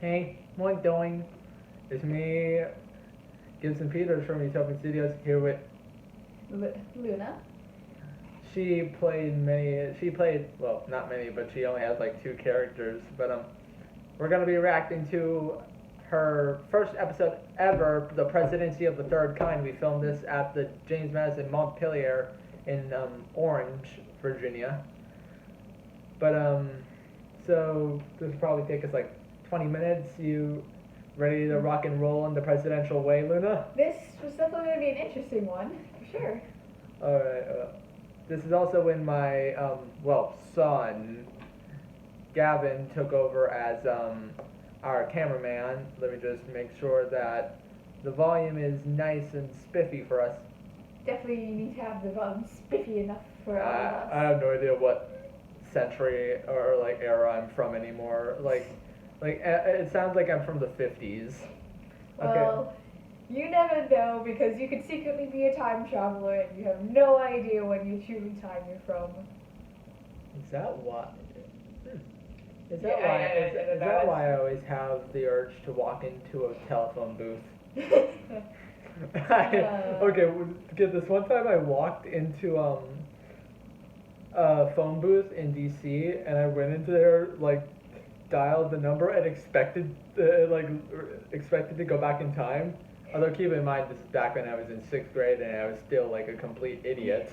Hey, what you doing? It's me, Gibson Peters from Utopian Studios, here with. Luna. Well, not many, but she only has like two characters. But we're gonna be reacting to her first episode ever, The Presidency of the Third Kind. We filmed this at the James Madison Montpelier in Orange, Virginia. But so this will probably take us like 20 minutes. You ready to rock and roll in the presidential way, Luna? This was definitely going to be an interesting one, for sure. All right. This is also when my son Gavin took over as our cameraman. Let me just make sure that the volume is nice and spiffy for us. Definitely you need to have the volume spiffy enough for all of us. I have no idea what century or like era I'm from anymore. Like it sounds like I'm from the 50s. Well, you never know because you could secretly be a time traveler and you have no idea when you truly time you're from. Is that why? Is Yeah, that why I always have the urge to walk into a telephone booth? Okay, get this. One time I walked into a phone booth in DC, and I went into there, like, dialed the number, and expected to go back in time. Although keep in mind, this is back when I was in 6th grade, and I was still like a complete idiot.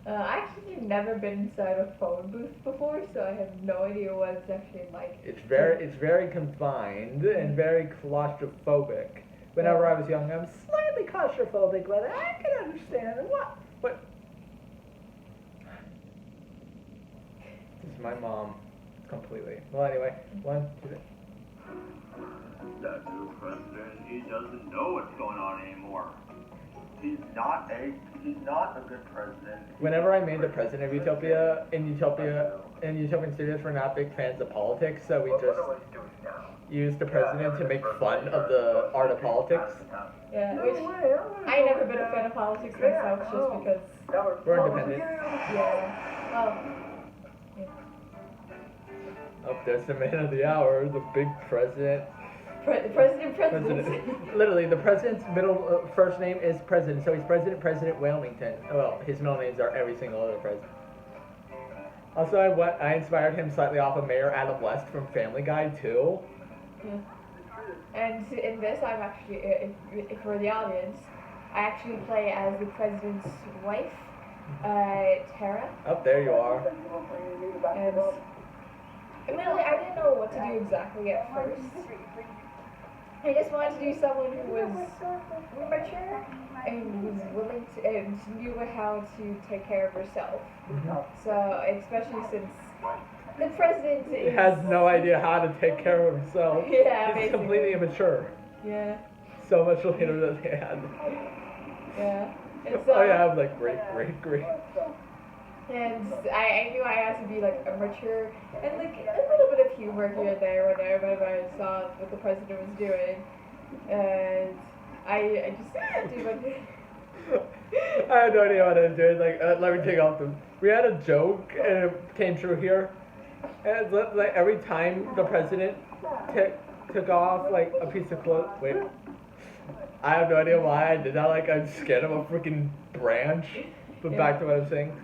I actually have never been inside a phone booth before, so I have no idea what it's actually like. It's very confined and very claustrophobic. Whenever I was young, I was slightly claustrophobic, but I can understand what. This is my mom, completely. Well, anyway, 1, 2, 3. That new president, he doesn't know what's going on anymore. He's not a good president. Whenever I made the president of Utopia in Utopian Studios, we're not big fans of politics, so we just used the president to make fun of the art of politics. Yeah, which I never been a fan of politics myself, just because we're independent. Yeah. Oh, there's the man of the hour, the big president. President. Literally, the president's first name is President, so he's President Wilmington. Well, his middle names are every single other president. Also, I inspired him slightly off of Mayor Adam West from Family Guy too. Yeah. And in this, I'm actually, for the audience, I actually play as the president's wife, Tara. Oh, there you are. And really, I didn't know what to do exactly at first. I just wanted to do someone who was mature and was willing to, and knew how to take care of herself. Mm-hmm. So, especially since the president has no idea how to take care of himself. Yeah, he's basically. Completely immature. Yeah. So much later than they had. Yeah. And so, oh yeah, I was like, great. And I knew I had to be like a mature and like a little bit of humor here and there whenever I saw what the president was doing. And I just do like I had no idea what I was doing. Like, let me take off them. We had a joke, and it came true here. And like every time the president took off like a piece of clothes. Wait, I have no idea why I did that. Like I'm scared of a freaking branch. But back to what I was saying.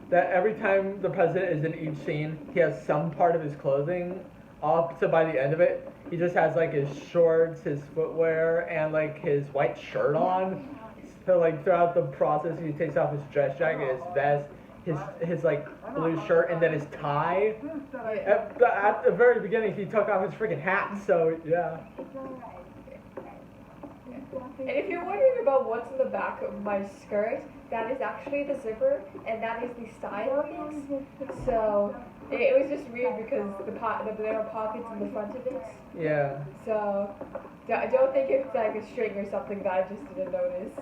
That every time the president is in each scene, he has some part of his clothing off. So by the end of it, he just has like his shorts, his footwear, and like his white shirt on. So like throughout the process, he takes off his dress jacket, his vest, his like blue shirt, and then his tie. At the very beginning, he took off his freaking hat. So yeah. And if you're wondering about what's in the back of my skirt, that is actually the zipper, and that is the style piece. So it was just weird because there are pockets in the front of it. Yeah. So I don't think it's like a string or something that I just didn't notice.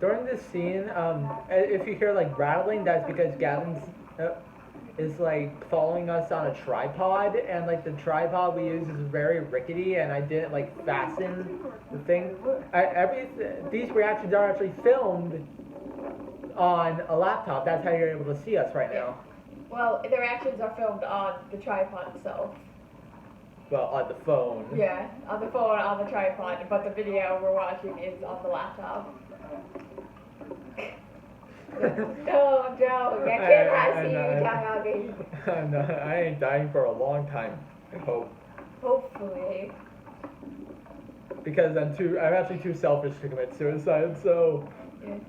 During this scene, if you hear like rattling, that's because Gavin's is like following us on a tripod, and like the tripod we use is very rickety, and I didn't like fasten the thing. These reactions are actually filmed on a laptop. That's how you're able to see us right now. Well, the reactions are filmed on the tripod itself. Well, on the phone. Yeah, on the phone, on the tripod, but the video we're watching is on the laptop. No, Joe, I cannot see you dying. I ain't dying for a long time, I hope. Hopefully. Because I'm actually too selfish to commit suicide, so. Yeah.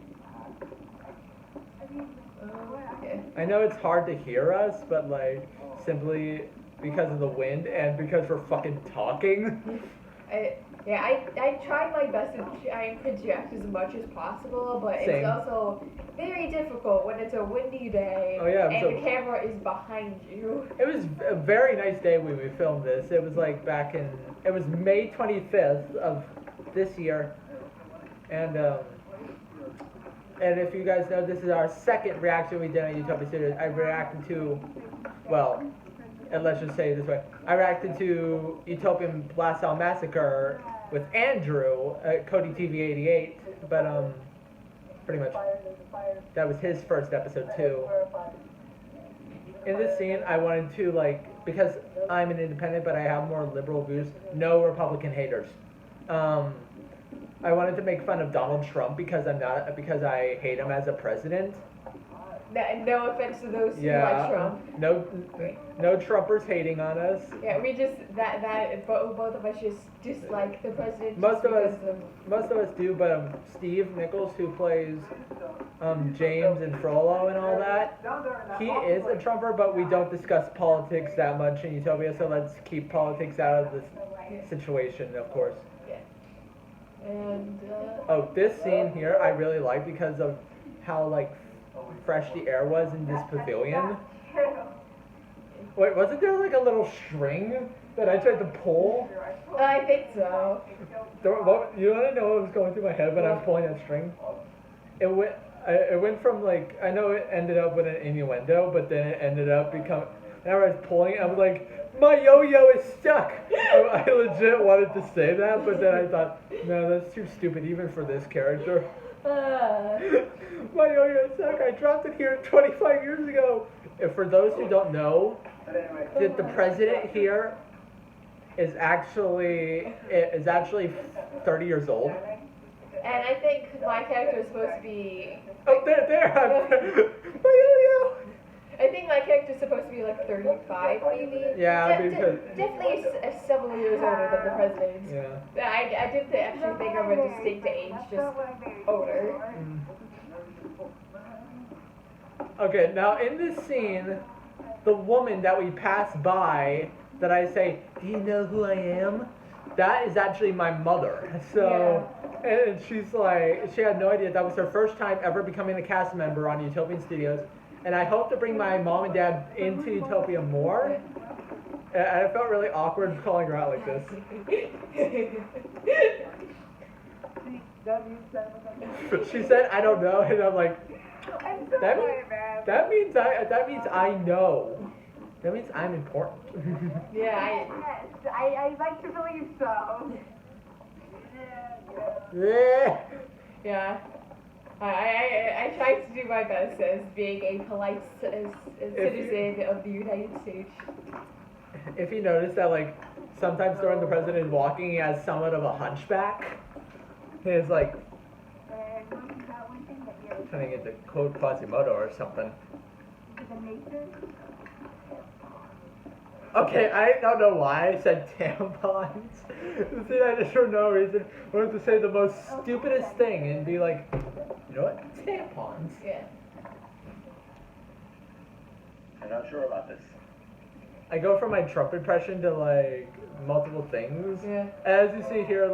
Okay. I know it's hard to hear us, but like, simply because of the wind and because we're fucking talking. I tried my best to try and project as much as possible, but Same. it's also very difficult when it's a windy day Oh, yeah, and so- the camera is behind you. It was a very nice day when we filmed this. It was like it was May 25th of this year. And if you guys know, this is our second reaction we did on Utopia Studios. I reacted to, well, and let's just say it this way. I reacted to Utopian Blast Zone Massacre with Andrew at Cody TV 88, but pretty much that was his first episode too. In this scene, I wanted to because I'm an independent, but I have more liberal views. No Republican haters. I wanted to make fun of Donald Trump because I hate him as a president. No offense to those who like Trump. No Trumpers hating on us. Yeah, we just both of us just dislike the president. Most of us do, but Steve Nichols, who plays James and Frollo and all that, he is a Trumper, but we don't discuss politics that much in Utopia, so let's keep politics out of this situation, of course. Yeah. And oh, this scene here I really like because of how fresh the air was in this pavilion. Wait, wasn't there a little string that I tried to pull? I think so. You want to know what was going through my head when I was pulling that string? It went from I know it ended up with an innuendo, but then it ended up becoming. And I was pulling it, I was like, my yo-yo is stuck. I legit wanted to say that, but then I thought, no, that's too stupid even for this character. My yo-yo is stuck. I dropped it here 25 years ago. And for those who don't know, the president here is actually 30 years old. And I think my character is supposed to be. Oh, there! My yo-yo! I think my character is supposed to be 35, maybe. Yeah, because definitely several years older than the president. yeah. I didn't actually think of a distinct age, just older. Okay, now in this scene, the woman that we pass by, that I say, do you know who I am? That is actually my mother. So, and she's she had no idea. That was her first time ever becoming a cast member on Utopian Studios. And I hope to bring my mom and dad into Utopia more. And I felt really awkward calling her out like this. She said, I don't know, and I'm like, that means I know. That means I'm important. Yeah, I like to believe so. Yeah. Yeah. I tried to do my best as being a polite citizen of the United States. If you notice that, sometimes during the president walking, he has somewhat of a hunchback. He's turning into quote Quasimodo or something. Okay, I don't know why I said tampons. I just for no reason wanted to say the most stupidest thing and be like, you know what? Tampons. Yeah. I'm not sure about this. I go from my Trump impression to multiple things. Yeah. As you see here,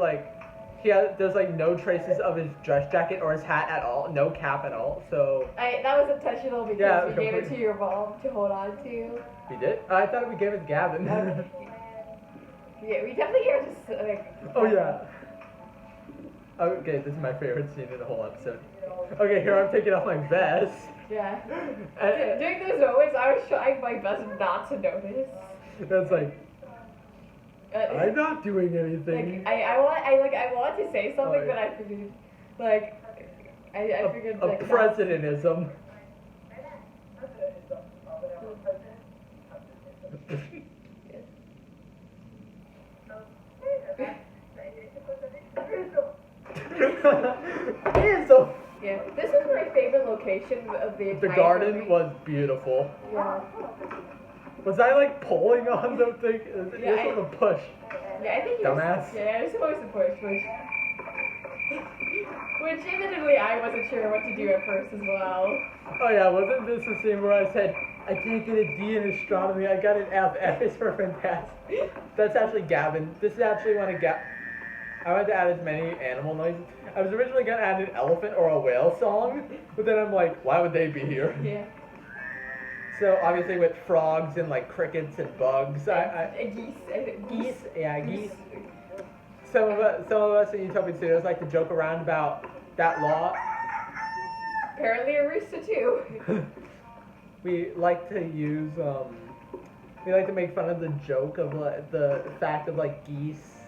there's no traces of his dress jacket or his hat at all, no cap at all. So that was intentional because we gave it to your mom to hold on to. We did? I thought we gave it to Gavin. Yeah, we definitely gave it to Oh yeah. Okay, this is my favorite scene in the whole episode. Okay, here I'm taking off my vest. Yeah. During those moments, I was trying my best not to notice. That's I'm not doing anything. I want to say something, but I figured, I figured a presidentism. decoration of the The entire garden building. was beautiful. Yeah. Was I like pulling on the thing? Yeah, You're supposed to push. Yeah, I think he Dumbass. was. Yeah, I was supposed to push, which admittedly I wasn't sure what to do at first as well. Oh yeah, wasn't this the same where I said, I can't get a D in astronomy, I got an F, F is for fantastic. That's actually Gavin. This is actually one of I wanted to add as many animal noises. I was originally going to add an elephant or a whale song, but then I'm like, why would they be here? Yeah. So obviously with frogs and like crickets and bugs, Geese. geese. Some of us in Utopian Studios like to joke around about that law. Apparently a rooster too. We like to use we like to make fun of the joke of like, the fact of like geese,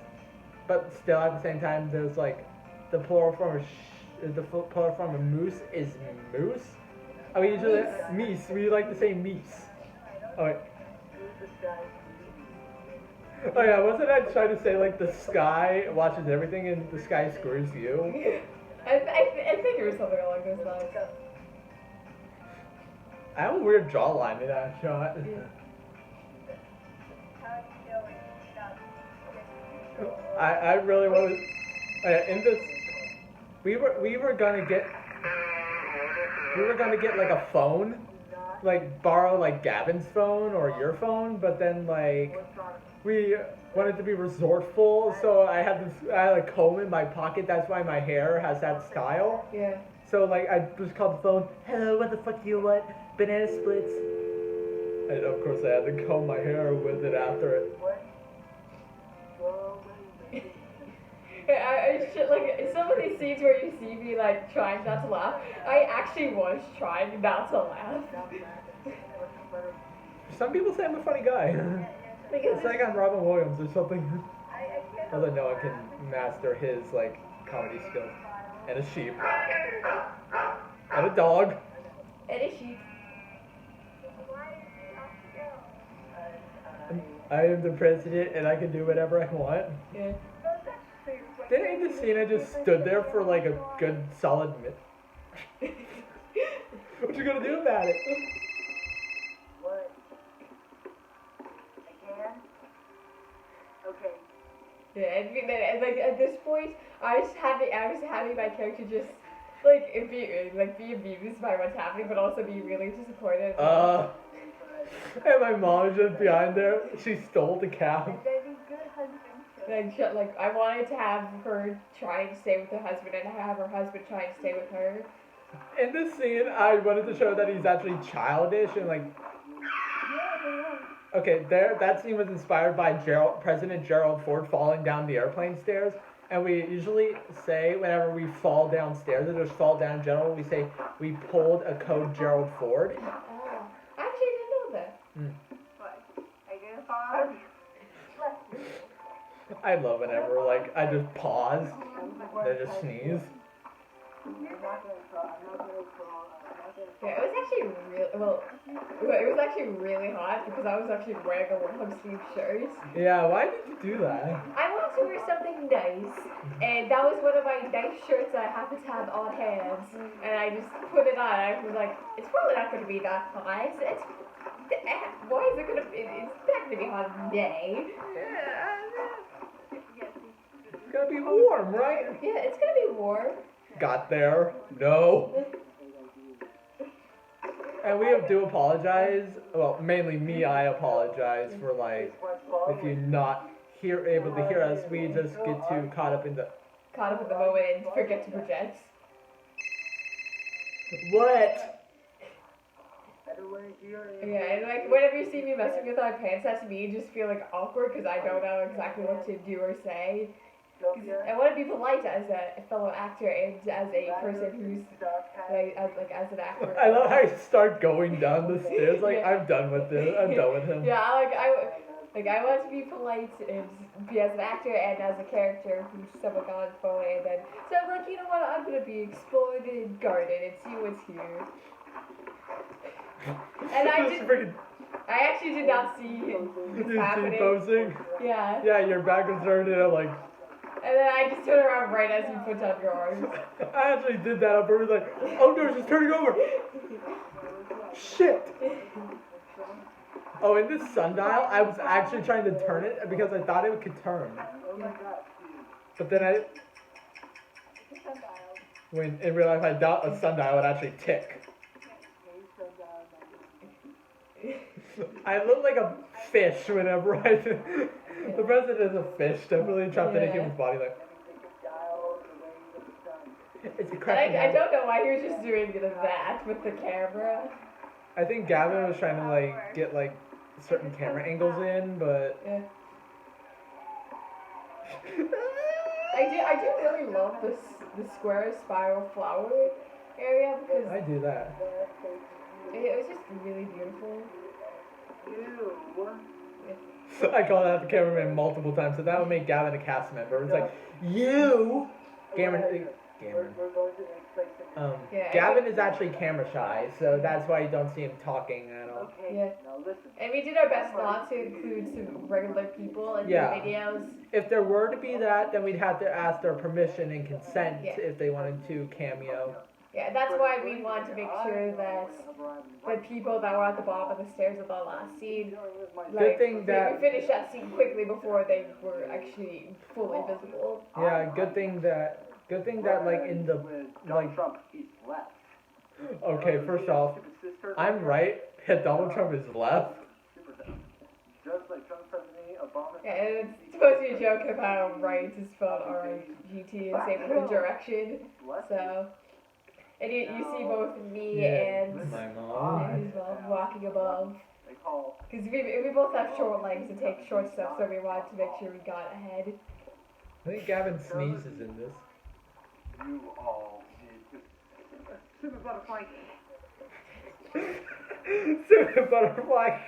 but still at the same time there's like the plural form of moose is moose. I mean usually meese. We like to say meese. Oh wait. Oh yeah, wasn't I trying to say like the sky watches everything and the sky screws you? I think it was something along those lines. I have a weird jawline in that shot. I really want to. In this, we were gonna get like a phone, like borrow like Gavin's phone or your phone, but then like we wanted to be resourceful, so I had a comb in my pocket. That's why my hair has that style. Yeah. So like I just called the phone. Hello, what the fuck do you want? Banana splits. And of course I had to comb my hair with it after it. I should, like some of these scenes where you see me like trying not to laugh, I actually was trying not to laugh. Some people say I'm a funny guy. Because It's like I'm Robin Williams or something. Although no one can master his like comedy skills. And a sheep. And a dog. and a sheep. I am the president and I can do whatever I want. Yeah. Didn't you just see I just stood there for like a good solid minute? What you gonna do about it? What? Again? Okay. Yeah, and like at this point, I was having my character just like be amused by what's happening, but also be really disappointed. And my mom was just behind there. She stole the cow. And then be good husband. Like I wanted to have her try and stay with her husband, and have her husband try and stay with her. In this scene, I wanted to show that he's actually childish and like. Okay, that scene was inspired by President Gerald Ford falling down the airplane stairs. And we usually say whenever we fall downstairs or just fall down in general, we say we pulled a code Gerald Ford. Oh, I actually didn't know that. What? Identify. I love whenever like I just pause, then just sneeze. Yeah, it was actually it was actually really hot because I was actually wearing a long sleeve shirt. Yeah, why did you do that? I wanted to wear something nice, and that was one of my nice shirts that I happened to have on hand, and I just put it on. I was like, it's probably not going to be that hot. Why is it going to be? It's not going to be hot today. It's gonna be warm, right? Yeah, it's going to be warm. Got there. No. And we do apologize. Well, mainly me, I apologize for like if you're not able to hear us. We just get too caught up in the moment and forget to project. what? Yeah, and like whenever you see me messing with my pants, that's me just feel like awkward because I don't know exactly what to do or say. I want to be polite as a fellow actor and as a person who's as an actor. I love how you start going down the stairs. Like I'm done with this. I'm done with him. Yeah, I want to be polite and be as an actor and as a character who's someone on the phone, and then so I'm like, you know what? I'm gonna be exploring the garden and see what's here. And I actually did not see this You happening. posing. Yeah. Yeah, your back was turned and I'm like. And then I just turn around right as you put down your arms. I actually did that on purpose, like, oh no, she's turning over. Shit. Oh, in this sundial, I was actually trying to turn it because I thought it could turn. But then I, when in real life I thought a sundial would actually tick. I look like a fish whenever I do. The president is a fish, definitely trapped in a human's body. Like, it's a And crap. I don't know why he was just doing that with the camera. I think Gavin was trying to like get like certain camera angles in, but Yeah. I do really love the square spiral flower area because I do that. it was just really beautiful. I called out the cameraman multiple times, so that would make Gavin a cast member. It's like, you, Cameron. Yeah, Gavin is actually camera shy, so that's why you don't see him talking at all. Yeah. And we did our best not to include some regular people in Yeah. the videos. If there were to be that, then we'd have to ask their permission and consent Yeah. if they wanted to cameo. Yeah, that's why we want to make sure that the people that were at the bottom of the stairs at the last scene, like, thing that- we finished that scene quickly before they were actually fully visible. Yeah, good thing that like in the like. Trump, he's left. Okay, first off, I'm right. Donald Trump is left. Just like Trump's presidency, Obama. Yeah, and it's supposed to be a joke of how right is spelled R-I-G-T and same with the direction. So, and you see both me and my mom. his mom walking above. They call. Because we both have short legs and take short steps, so we wanted to make sure we got ahead. I think Gavin sneezes in this. You all need to. Super butterfly. Super butterfly.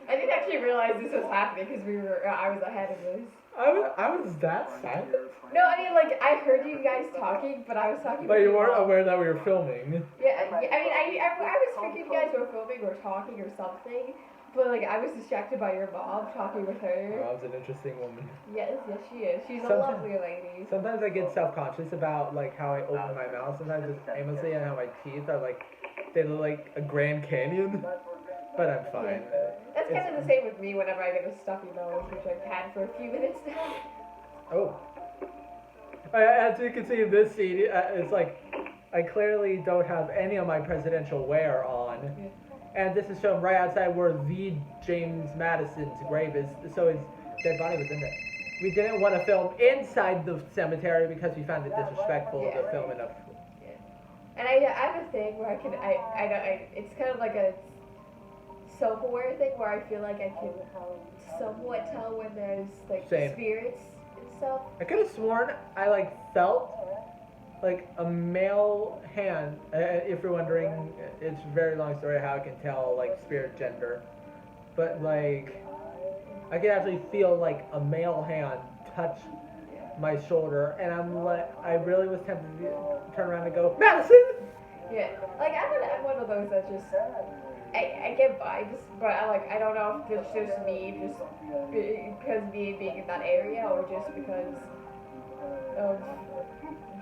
I didn't actually realize this was happening because I was ahead of this. I was that silent. No, I mean, like, I heard you guys talking, but I was talking But with you your weren't mom. aware that we were filming. Yeah, I mean, I was thinking you guys were filming or talking or something, but, like, I was distracted by your mom talking with her. Mom's an interesting woman. Yes, she is. She's a Sometimes- lovely lady. Sometimes I get self-conscious about like how I open my mouth. Sometimes it's aimlessly, and how my teeth are like they look like a Grand Canyon. But I'm fine. That's kind of the same with me whenever I get a stuffy nose, which I've had for a few minutes now. Oh. As you can see in this scene, it's like I clearly don't have any of my presidential wear on. And this is shown right outside where the James Madison's grave is, so his dead body was in there. We didn't want to film inside the cemetery because we found it disrespectful to film enough. And I have a thing where it's kind of like a self-aware thing where I feel like I can somewhat tell when there's like Same. spirits and stuff. I could have sworn I like felt like a male hand. If you're wondering, it's a very long story how I can tell like spirit gender, but like I can actually feel like a male hand touch my shoulder, and I really was tempted to turn around and go, Madison! Yeah, like I'm one of those that just I get vibes, but I don't know if it's just me, just because me being in that area, or just because of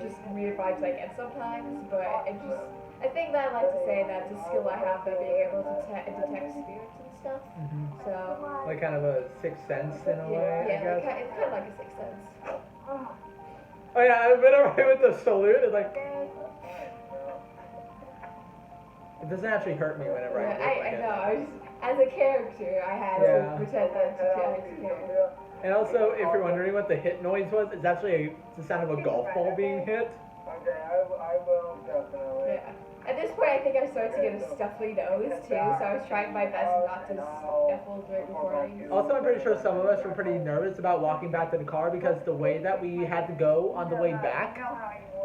just weird vibes I get sometimes. But I think that I like to say that's a skill I have by being able to detect spirits and stuff. So Like kind of a sixth sense in a way, I yeah, guess. it's kind of like a sixth sense. Oh yeah, whenever I went to salute, it's like it doesn't actually hurt me whenever I do it. I know. I just, as a character, I had Yeah. to pretend that to character. And also, if you're wondering what the hit noise was, it's actually the sound of a golf ball being hit. Okay, I will definitely. Yeah. At this point, I think I started to get a stuffy nose too, so I was trying my best not to snuffle during recording. Also, I'm pretty sure some of us were pretty nervous about walking back to the car because the way that we had to go on the way back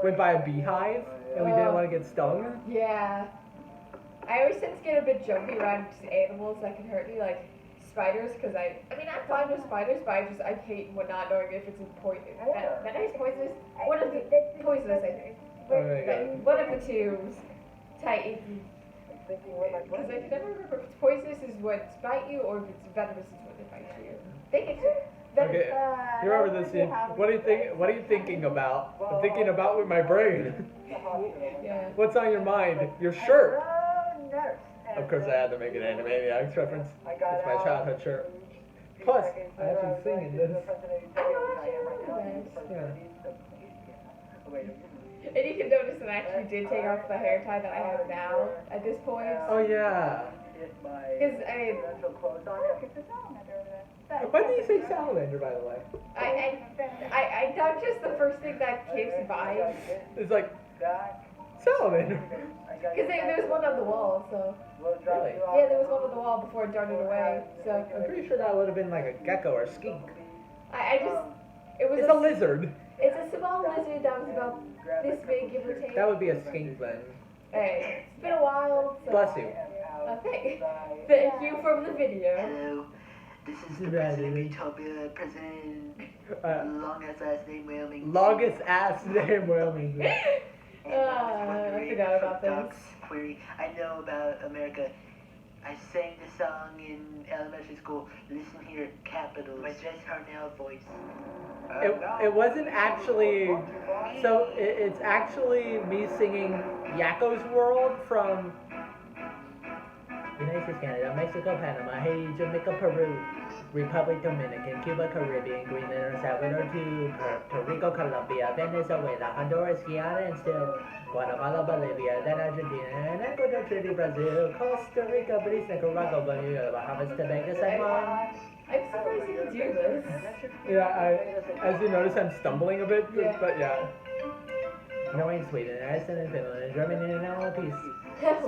went by a beehive, and we didn't want to get stung. Yeah. I always tend to get a bit jumpy around animals that can hurt me, like spiders, because I'm fine with spiders, but I hate when not knowing if it's venomous, poisonous. One of the poisonous, I think. Oh my God. One of the two. Titan. Because I can never remember if it's poisonous is what bite you, or if it's venomous is what they bite you. I think it's Then, Okay, you remember this scene? What do you think? What are you thinking about? I'm thinking about with my brain. yeah. What's on your mind? Your shirt. Nurse. Of course, I had to make an Animaniacs reference. It's my childhood shirt. Plus, I actually sing in this. Yeah. And you can notice that I actually did take off the hair tie that I have now at this point. Oh yeah. Because Why did you say salamander, by the way? I not just the first thing that came to mind. It's like salamander. Because there was one on the wall, so. Really? Yeah, there was one on the wall before it darted away, so. I'm pretty sure that would have been like a gecko or a skink. I just. It was It's a lizard. It's a small lizard that was about this big, give or take. That would be a skink then. Hey, it's been a while, so. Bless you. Thank you from the video. Hello, this is the president of Utopia, President long-ass last name Wyoming. Longest ass name Wyoming. I forgot about this. Query. I know about America. I sang the song in elementary school. Listen here, capitals. My Jess Harnell voice. It wasn't actually. So it's actually me singing Yakko's World from United States, Canada, Mexico, Panama, Haiti, Jamaica, Peru, Republic Dominican, Cuba, Caribbean, Greenland, El Salvador, Puerto Rico, Colombia, Venezuela, Honduras, Guyana, and still Guatemala, Bolivia, then Argentina, and Ecuador, Chile, Brazil, Costa Rica, Belize, Nicaragua, Bermuda, Bahamas, Tobago, Samoa. I'm surprised you can do this. Yeah, as you notice, I'm stumbling a bit, Yeah. but yeah. Norway and Sweden, Iceland and Finland, and Germany and all peace.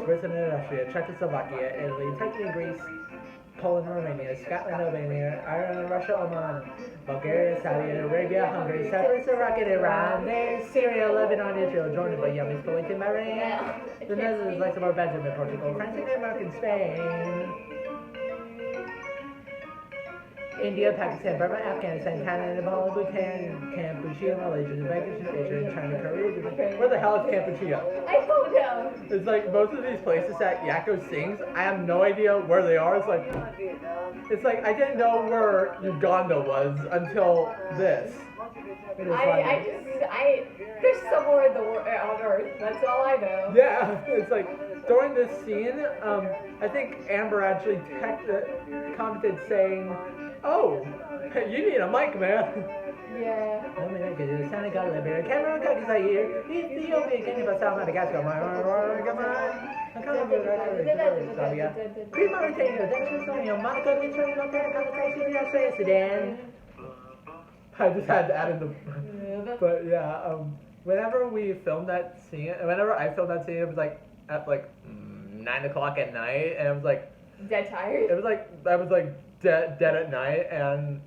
Switzerland and Austria, Czechoslovakia, Italy, Turkey and Greece, Poland, Romania, Scotland, Albania, Ireland, Russia, Oman, Bulgaria, Saudi Arabia, Hungary, Cyprus, Iraq, and Iran, there's Syria, Lebanon, Israel, Jordan, Yemen, Kuwait, and Bahrain, the Netherlands, Luxembourg, Belgium, and Portugal, France, and Denmark, and Spain. India, Pakistan, Burma, Afghanistan, Canada, Nepal, Bhutan, Cambodia, Malaysia, Uzbekistan, Asia, China, Korea. Where the hell is Cambodia? I don't know. It's like most of these places that Yakko sings, I have no idea where they are. It's like I didn't know where Uganda was until this. It is There's somewhere in the world on Earth. That's all I know. Yeah, it's like during this scene, I think Amber actually commented saying, "Oh, you need a mic, man." Yeah. Senegal, Liberia, Cameroon, Zaire, Ethiopia, Kenya, South Madagascar, Pre-Mauritania, Estonia, Monaco, Israel, Australia, Sudan. I just had to add in the. But yeah, whenever we filmed that scene, whenever I filmed that scene, it was like at like 9 o'clock at night, and it was like Dead tired. it was like I was like dead at night, and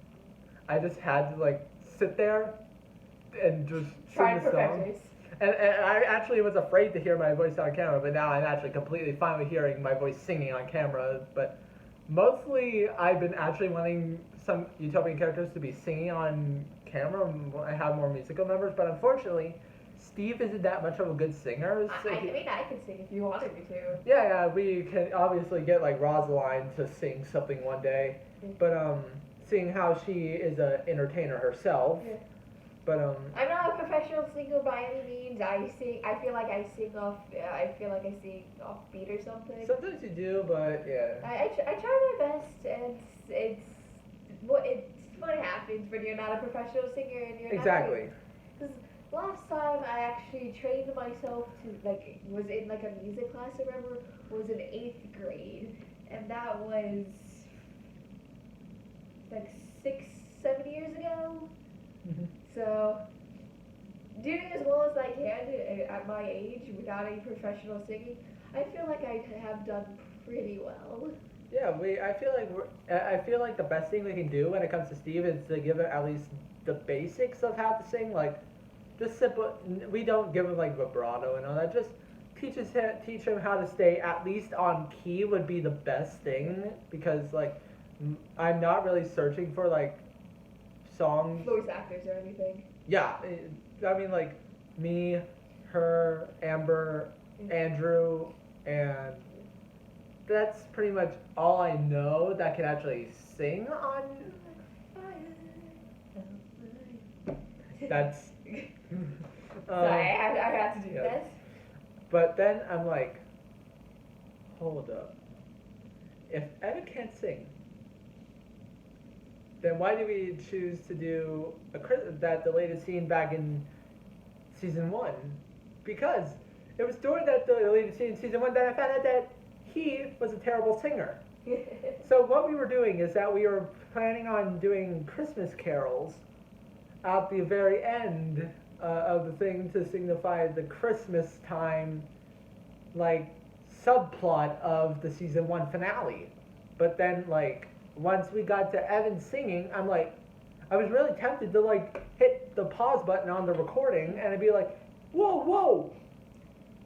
I just had to like sit there and just Try sing and the perfect song. this. And I actually was afraid to hear my voice on camera, but now I'm actually completely fine with hearing my voice singing on camera. But mostly, I've been actually wanting some Utopian characters to be singing on camera when I have more musical numbers. But unfortunately, Steve isn't that much of a good singer. So I mean, I could sing if you wanted me to. yeah, we can obviously get like Rosaline to sing something one day. But seeing how she is an entertainer herself. Yeah. But I'm not a professional singer by any means. I feel like I sing off beat or something. sometimes you do, but yeah. I try my best, and it's what happens when you're not a professional singer and you're Exactly. Because last time I actually trained myself to was in like a music class. I remember was in 8th grade, and that was like 6-7 years ago. Mm-hmm. So, doing as well as I can at my age without any professional singing, I feel like I have done pretty well. Yeah, I feel like the best thing we can do when it comes to Steve is to give him at least the basics of how to sing. Like, just simple. We don't give him like vibrato and all that. Just teach him how to stay at least on key would be the best thing, because like I'm not really searching for like songs. Voice actors or anything. Yeah, I mean like me, her, Amber, Andrew, and that's pretty much all I know that can actually sing on That's. Sorry, I had to do yeah. that. But then I'm like, hold up. If Evan can't sing, then why did we choose to do that deleted scene back in season 1? Because it was during that deleted scene in season 1 that I found out that he was a terrible singer. So what we were doing is that we were planning on doing Christmas carols at the very end of the thing to signify the Christmas time, like, subplot of the season 1 finale. But then, like, once we got to Evan singing, I'm like, I was really tempted to, like, hit the pause button on the recording and I'd be like, whoa,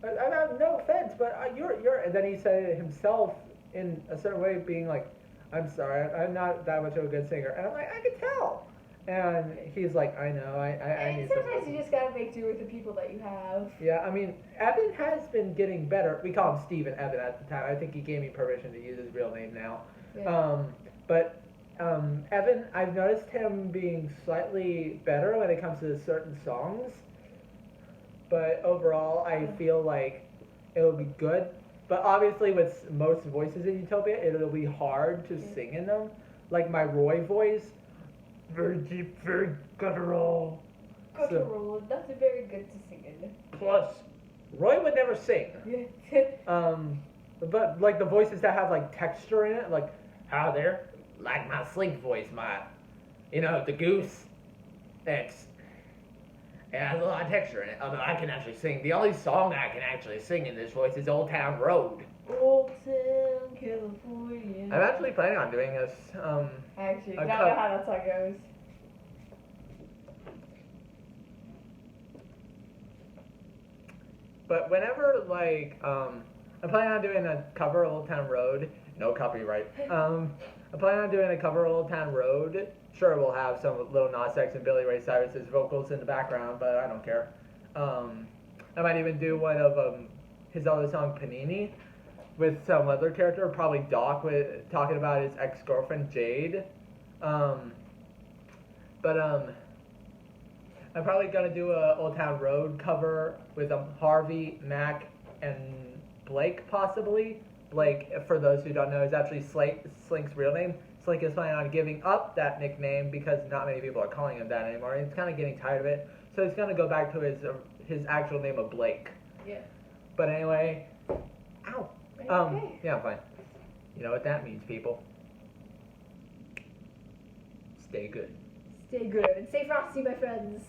I have no offense, but you're, and then he said it himself in a certain way, being like, I'm sorry, I'm not that much of a good singer. And I'm like, I can tell. And he's like, I know, I need sometimes some. you just gotta make do with the people that you have. Yeah, I mean, Evan has been getting better. We call him Steven Evan at the time. I think he gave me permission to use his real name now. Yeah. But Evan, I've noticed him being slightly better when it comes to certain songs. But overall, I feel like it'll be good. But obviously, with most voices in Utopia, it'll be hard to sing in them. Like my Roy voice, very deep, very guttural. Guttural, that's very good to sing in. Plus, Roy would never sing. Yeah. But like the voices that have like texture in it, like, how there, like my Slink voice, the goose, it has a lot of texture in it. Although I can actually sing. The only song I can actually sing in this voice is Old Town Road. Old Town California. I'm actually planning on doing this. Actually, a I don't know how that song goes. But whenever, like, I'm planning on doing a cover of Old Town Road. No copyright. I'm planning on doing a cover of Old Town Road. Sure, we'll have some Lil Nas X and Billy Ray Cyrus's vocals in the background, but I don't care. I might even do one of his other song, Panini, with some other character, probably Doc, talking about his ex-girlfriend, Jade. I'm probably going to do a Old Town Road cover with Harvey, Mac, and Blake, possibly. Blake, for those who don't know, is actually Slink's real name. Slink is planning on giving up that nickname because not many people are calling him that anymore. He's kind of getting tired of it. So he's going to go back to his actual name of Blake. Yeah. But anyway, ow. Okay. Yeah, I'm fine. You know what that means, people. Stay good. Stay good and stay frosty, my friends.